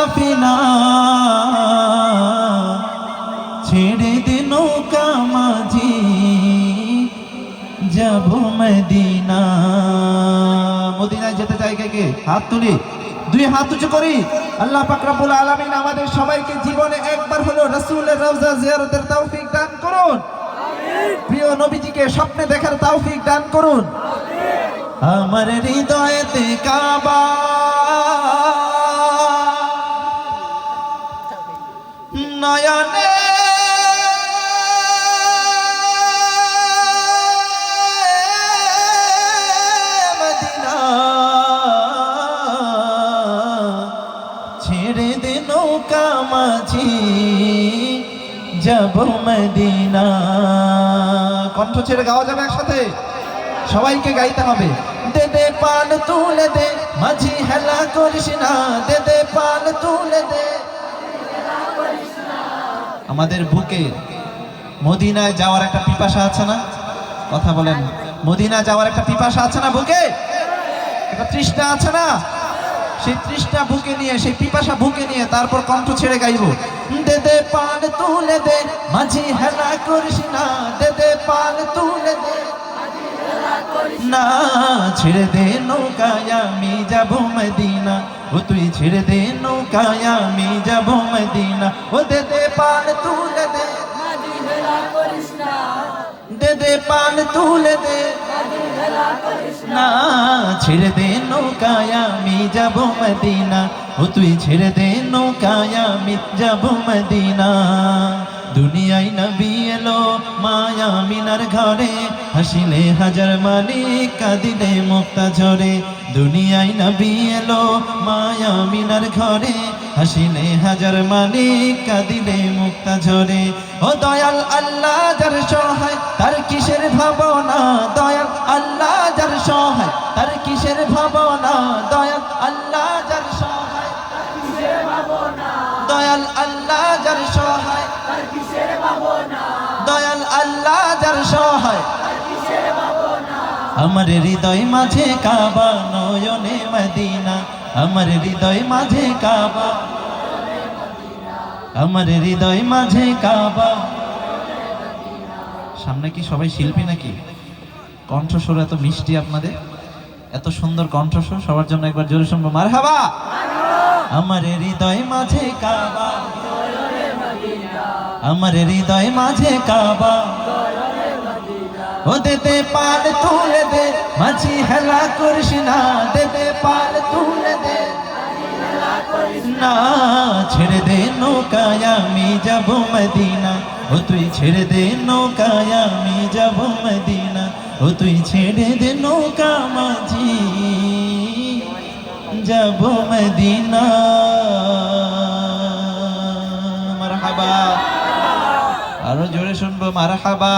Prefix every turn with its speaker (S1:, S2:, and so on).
S1: সাফিনা ছেড়ে দে নৌকা মাঝি যাব মদিনা। মদিনায় যেতে চাই কে কে? হাত তুলি, দুই হাত উঁচু করি। আল্লাহ পাক রব্বুল আলামিন আমাদের সবাইকে জীবনে একবার হলো রাসূলের রওজা জিয়ারতের তৌফিক দান করুন। প্রিয় নবীজিকে স্বপ্নে দেখার তৌফিক দান করুন। আমার হৃদয়েতে কাবা, নয়নে মদিনা, ছেড়ে দে নৌকা মাঝি যাব মদিনা। কণ্ঠ ছেড়ে গাওয়া যাবে একসাথে? সবাইকে গাইতে হবে। দে দে পান তুলে দে মাঝি হেলা করিস না, দে দে পান তুলে দে। আমাদের বুকে মদিনায় যাওয়ার একটা পিপাসা আছে না? কথা বলেন, মদিনা যাওয়ার একটা পিপাসা আছে না? বুকে একটা তৃষ্ণা আছে না? সেই তৃষ্ণা বুকে নিয়ে, সেই পিপাসা বুকে নিয়ে তারপর কণ্ঠ ছেড়ে গাইবো। দে দে পান তুলে দে মাঝি হেলা করিস না, দে দে পান তুলে দে না, ছেড়ে দে নৌকায় আমি যাব মদিনা, ও তুই ছেড়ে দে নৌকায় আমি যাব মদিনা। ও দে দে পান তুলে দে মাঝি হেলা করিস না, দে দে পান তুলে দে না, ছেড়ে দে নৌকায় আমি যাব মদিনা, ও তুই ছেড়ে দে নৌকায় আমি যাব মদিনা। দুনিয়ায় নবী এলো মায়া মিনার ঘরে, হাসিলে হাজার মালিক কাঁদিলে মুক্তা ঝরে। দুনিয়ায় নবী এলো মায়া মিনার ঘরে, হাসিলে হাজার মালিক কাঁদিলে মুক্তা ঝরে। ও দয়াল আল্লাহ যার সহায় তার কিসের ভাবনা, দয়াল আল্লাহ যার সহায় তার কিসের ভাবনা, দয়াল আল্লাহ যার সহায় তার কিসের ভাবনা, দয়াল আল্লাহ যার সহায় তার কিসের ভাবনা, দয়াল আল্লাহ যার সহায় তার কিসের ভাবনা। আমার হৃদয় মাঝে কাবা নয়নে মদিনা, আমার হৃদয় মাঝে কাবা, আমার হৃদয় মাঝে কাবা। সামনে কি সবাই শিল্পী নাকি? কণ্ঠস্বর এত মিষ্টি আপনাদের, এত সুন্দর কণ্ঠস্বর। সবার জন্য একবার জোরে শুনবো মারহাবা। আমার হৃদয় মাঝে কাবা, আমার হৃদয় মাঝে কাবা, ও দে দে পাল তুলে দে মাঝি হেলা করিস না, দে দে পাল তুলে দে না, ছেড়ে দে নৌকায় আমি যাব মদিনা, ও তুই ছেড়ে দে নৌকায় আমি যাব মদিনা, ও তুই ছেড়ে দে নৌকা মাঝি যাব মদিনা। মারহাবা, আরো জোরে শুনবো মারহাবা।